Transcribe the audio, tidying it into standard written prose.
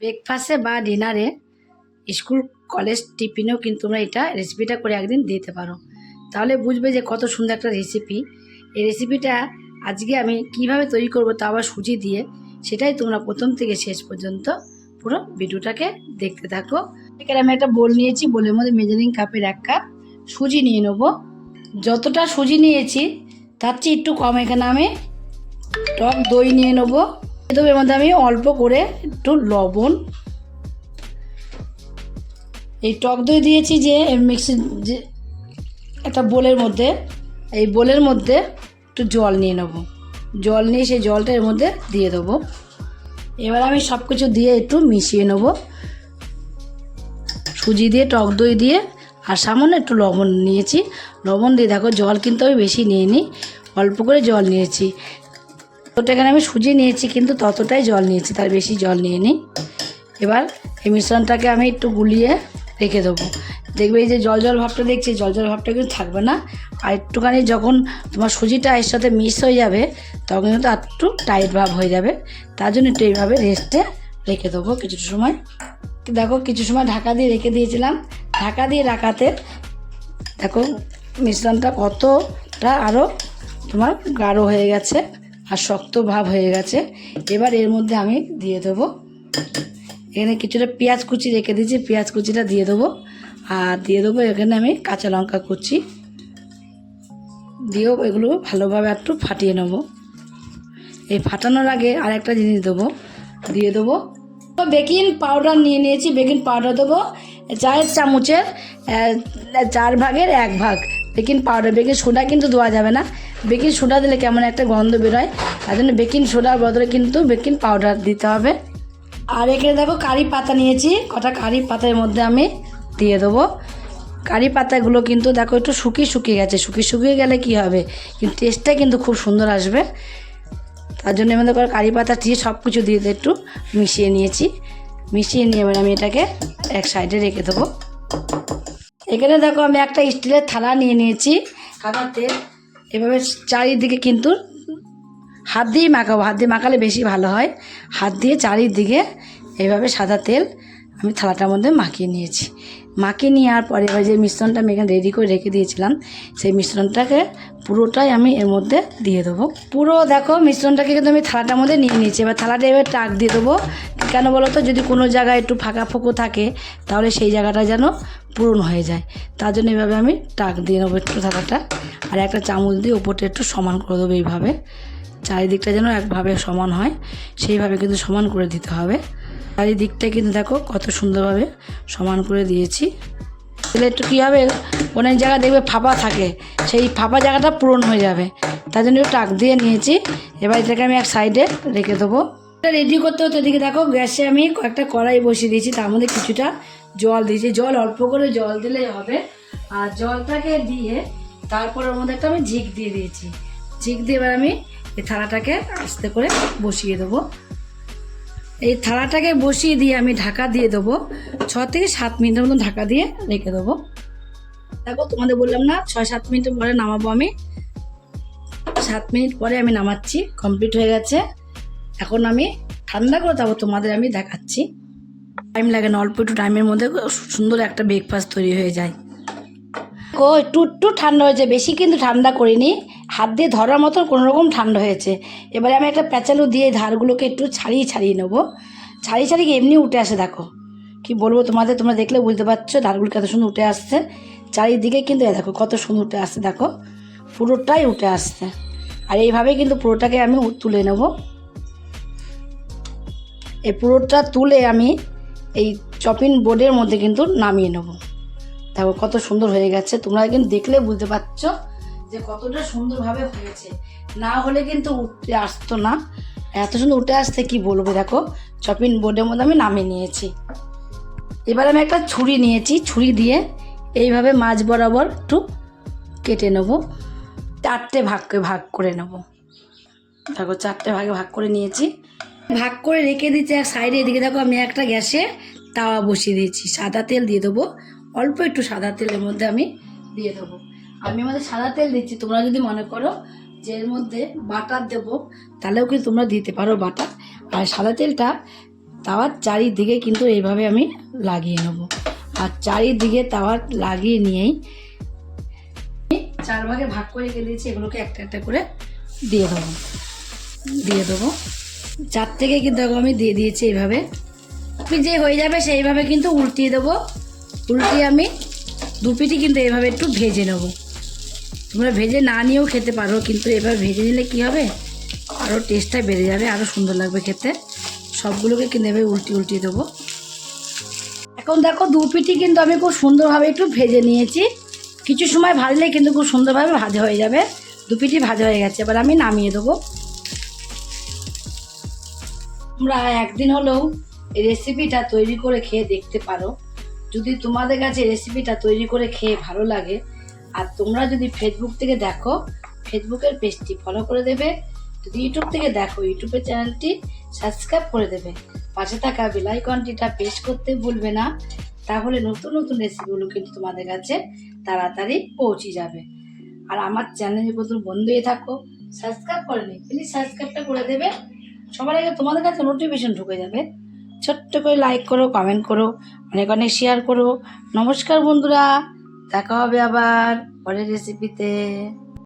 ব্রেকফাস্টে বা ডিনারে, স্কুল কলেজ টিফিনেও কিন্তু তোমরা এটা রেসিপিটা করে একদিন দিতে পারো। তাহলে বুঝবে যে কত সুন্দর একটা রেসিপি। এই রেসিপিটা আজকে আমি কিভাবে তৈরি করব, তা আবার সুজি দিয়ে, সেটাই তোমরা প্রথম থেকে শেষ পর্যন্ত পুরো ভিডিওটাকে দেখতে থাকো। এখানে আমি একটা বোল নিয়েছি, বোলের মধ্যে মেজারিং কাপের 1 কাপ সুজি নিয়ে নেব। যতটা সুজি নিয়েছি তার চেয়ে একটু কম এখানে আমি টক দই নিয়ে নেবো। এর মধ্যে আমি অল্প করে একটু লবণ, এই টক দই দিয়েছি যে মিক্সির যে একটা বোলের মধ্যে, এই বোলের মধ্যে একটু জল নিয়ে নেব। জল নিয়ে সেই জলটা এর মধ্যে দিয়ে দেবো। এবার আমি সব কিছু দিয়ে একটু মিশিয়ে নেব, সুজি দিয়ে টক দই দিয়ে, আর সামান্য একটু লবণ নিয়েছি। লবণ দিয়ে দেখো, জল কিন্তু আমি বেশি নিইনি, অল্প করে জল নিয়েছি। ওটা এখানে আমি সুজি নিয়েছি কিন্তু ততটাই জল নিয়েছি, তার বেশি জল নিয়ে নিই। এবার এই মিশ্রণটাকে আমি একটু গুলিয়ে রেখে দেবো। দেখবে এই যে জল জল ভাবটা দেখছি, জল জল ভাবটা কিন্তু থাকবে না। আর একটুখানি যখন তোমার সুজিটা এর সাথে মিক্স হয়ে যাবে, তখন কিন্তু আর একটু টাইট ভাব হয়ে যাবে। তার জন্য একটু এইভাবে রেস্টে রেখে দেবো কিছুটা সময়। দেখো কিছু সময় ঢাকা দিয়ে রেখে দিয়েছিলাম। ঢাকা দিয়ে রাখাতে দেখো মিশ্রণটা কতটা আরও তোমার গাঢ় হয়ে গেছে আর শক্ত ভাব হয়ে গেছে। এবার এর মধ্যে আমি দিয়ে দেবো, এখানে কিছুটা পেঁয়াজ কুচি রেখে দিয়েছি, পেঁয়াজ কুচিটা দিয়ে দেবো। আর দিয়ে দেবো এখানে আমি কাঁচা লঙ্কা কুচি দিয়েও এগুলো ভালোভাবে একটু ফাটিয়ে নেব। এই ফাটানোর আগে আর একটা জিনিস দেবো, দিয়ে দেবো বেকিং পাউডার নিয়ে নিয়েছি। বেকিং পাউডার দেবো চায়ের চামচের 4 ভাগের 1 ভাগ বেকিং পাউডার। বেকিং সোডা কিন্তু দেওয়া যাবে না, বেকিং সোডা দিলে কেমন একটা গন্ধ বেরোয়, তার জন্য বেকিং সোডার বদলে কিন্তু বেকিং পাউডার দিতে হবে। আর এখানে দেখো কারি পাতা নিয়েছি, কটা কারি পাতার মধ্যে আমি দিয়ে দেবো। কারি পাতাগুলো কিন্তু দেখো একটু শুকিয়ে গেছে। শুকিয়ে গেলে কি হবে, কিন্তু টেস্টটা কিন্তু খুব সুন্দর আসবে। তার জন্য এর মধ্যে করে কারি পাতা দিয়ে সব কিছু দিয়ে একটু মিশিয়ে নিয়েছি। মিশিয়ে নিয়ে এবার আমি এটাকে এক সাইডে রেখে দেবো। এখানে দেখো আমি একটা স্টিলের থালা নিয়ে নিয়েছি, সাদা তেল। এভাবে চারিদিকে কিন্তু হাত দিয়েই মাখাবো, হাত দিয়ে মাখালে বেশি ভালো হয়। হাত দিয়ে চারিদিকে এইভাবে সাদা তেল আমি থালাটার মধ্যে মাখিয়ে নিয়েছি। মাখিয়ে নেওয়ার পরে এবার যে মিশ্রণটা আমি এখানে রেডি করে রেখে দিয়েছিলাম, সেই মিশ্রণটাকে পুরোটাই আমি এর মধ্যে দিয়ে দেবো। পুরো দেখো মিশ্রণটাকে কিন্তু আমি থালাটার মধ্যে নিয়ে নিয়েছি। এবার থালাটা এবার টাক দিয়ে দেবো। কেন বলো তো, যদি কোনো জায়গায় একটু ফাঁকা ফোঁকো থাকে তাহলে সেই জায়গাটা যেন পূরণ হয়ে যায়। তার জন্য এইভাবে আমি টাক দিয়ে নেবো একটু থালাটা। আর একটা চামচ দিয়ে উপরটা একটু সমান করে দেবো, এইভাবে চারিদিকটা যেন একভাবে সমান হয়, সেইভাবে কিন্তু সমান করে দিতে হবে। চারিদিকটা কিন্তু দেখো কত সুন্দরভাবে সমান করে দিয়েছি। তাহলে একটু কী হবে, অনেক জায়গায় দেখবে ফাঁপা থাকে, সেই ফাঁপা জায়গাটা পূরণ হয়ে যাবে। তার জন্য একটু টাক দিয়ে নিয়েছি। এবার এটাকে আমি এক সাইডে রেখে দেবো। এটা রেডি করতে হতে এদিকে দেখো গ্যাসে আমি কয়েকটা কড়াই বসিয়ে দিয়েছি, তার মধ্যে কিছুটা জল দিয়েছি। জল অল্প করে জল দিলেই হবে। আর জলটাকে দিয়ে তারপর ওর মধ্যে একটা আমি ঝিক দিয়ে দিয়েছি। ঝিক দিয়ে এবার আমি এই থালাটাকে আস্তে করে বসিয়ে দেবো। এই থালাটাকে বসিয়ে দিয়ে আমি ঢাকা দিয়ে দেবো। 6 থেকে 7 মিনিটের মতো ঢাকা দিয়ে রেখে দেবো। দেখো তোমাদের বললাম না 6-7 মিনিট পরে নামাবো আমি। 7 মিনিট পরে আমি নামাচ্ছি, কমপ্লিট হয়ে গেছে। এখন আমি ঠান্ডা করে তারপর তোমাদের আমি দেখাচ্ছি। টাইম লাগে না, অল্প একটু টাইমের মধ্যে সুন্দর একটা ব্রেকফাস্ট তৈরি হয়ে যায়। একটু ঠান্ডা হয়েছে, বেশি কিন্তু ঠান্ডা করিনি, হাত দিয়ে ধরার মতন কোনোরকম ঠান্ডা হয়েছে। এবারে আমি একটা প্যাচালু দিয়ে ধারগুলোকে একটু ছাড়িয়ে নেবো। ছাড়িয়ে এমনি উঠে আসে। দেখো কি বলবো তোমাদের, তোমরা দেখলে বুঝতে পারছো ধারগুলো কত সুন্দর উঠে আসছে। চারিদিকে কিন্তু দেখো কত সুন্দর উঠে আসছে, দেখো পুরোটাই উঠে আসছে। আর এইভাবেই কিন্তু পুরোটাকে আমি তুলে নেব। এই পুরোটা তুলে আমি এই চপিং বোর্ডের মধ্যে কিন্তু নামিয়ে নেব। দেখো কত সুন্দর হয়ে গেছে, তোমরা কিন্তু দেখলে বুঝতে পারছো যে কতটা সুন্দরভাবে হয়েছে। না হলে কিন্তু উঠে আসতো না, এত সুন্দর উঠে আসতে কি বলবো। দেখো চপিং বোর্ডের মধ্যে আমি নামিয়ে নিয়েছি। এবার আমি একটা ছুরি নিয়েছি, ছুরি দিয়ে এইভাবে মাঝ বরাবর একটু কেটে নেব। 4টে ভাগ করে নেব। দেখো 4টে ভাগে ভাগ করে নিয়েছি, ভাগ করে রেখে দিচ্ছি এক সাইডে। এদিকে দেখো আমি একটা গ্যাসে তাওয়া বসিয়ে দিয়েছি, সাদা তেল দিয়ে দেবো। অল্প একটু সাদা তেলের মধ্যে আমি দিয়ে দেবো। আমি আমাদের সাদা তেল দিচ্ছি, তোমরা যদি মনে করো যে এর মধ্যে বাটার দেবো তাহলেও কিন্তু তোমরা দিতে পারো বাটার। আর সাদা তেলটা তাওয়ার চারিদিকে কিন্তু এইভাবে আমি লাগিয়ে নেব। আর চারিদিকে তাওয়া লাগিয়ে নিয়েই 4 ভাগে ভাগ করে দিয়েছি, এগুলোকে একটা একটা করে দিয়ে দেবো 4 থেকে কিন্তু আমি দিয়ে দিয়েছি এইভাবে। যে হয়ে যাবে সেইভাবে কিন্তু উল্টিয়ে দেবো। উল্টিয়ে আমি 2 পিঠই কিন্তু এইভাবে একটু ভেজে নেব। তোমরা ভেজে না নিয়েও খেতে পারো, কিন্তু এভাবে ভেজে নিলে কি হবে, আরও টেস্টটা বেড়ে যাবে, আরও সুন্দর লাগবে খেতে। সবগুলোকে কিন্তু এভাবে উল্টিয়ে দেবো। এখন দেখো 2 পিঠই কিন্তু আমি খুব সুন্দরভাবে একটু ভেজে নিয়েছি। কিছু সময় ভাজলে কিন্তু খুব সুন্দরভাবে ভাজা হয়ে যাবে। 2 পিঠই ভাজা হয়ে গেছে, এবার আমি নামিয়ে দেবো। তোমরা একদিন হলেও এই রেসিপিটা তৈরি করে খেয়ে দেখতে পারো। যদি তোমাদের কাছে রেসিপিটা তৈরি করে খেয়ে ভালো লাগে, আর তোমরা যদি ফেসবুক থেকে দেখো, ফেসবুকের পেজটি ফলো করে দেবে। যদি ইউটিউব থেকে দেখো, ইউটিউবের চ্যানেলটি সাবস্ক্রাইব করে দেবে। পাশে থাকা বেল আইকনটিটা প্রেস করতে ভুলবে না, তাহলে নতুন নতুন রেসিপিগুলো কিন্তু তোমাদের কাছে তাড়াতাড়ি পৌঁছে যাবে। আর আমার চ্যানেলে প্রথম বন্ধু হয়ে থাকো, সাবস্ক্রাইব করেনি, প্লিজ সাবস্ক্রাইবটা করে দেবে। সবার আগে তোমাদের কাছে নোটিফিকেশন ঢুকে যাবে। ছোট্ট করে লাইক করো, কমেন্ট করো, অনেক অনেক শেয়ার করো। নমস্কার বন্ধুরা, দেখা হবে আবার পরের রেসিপিতে।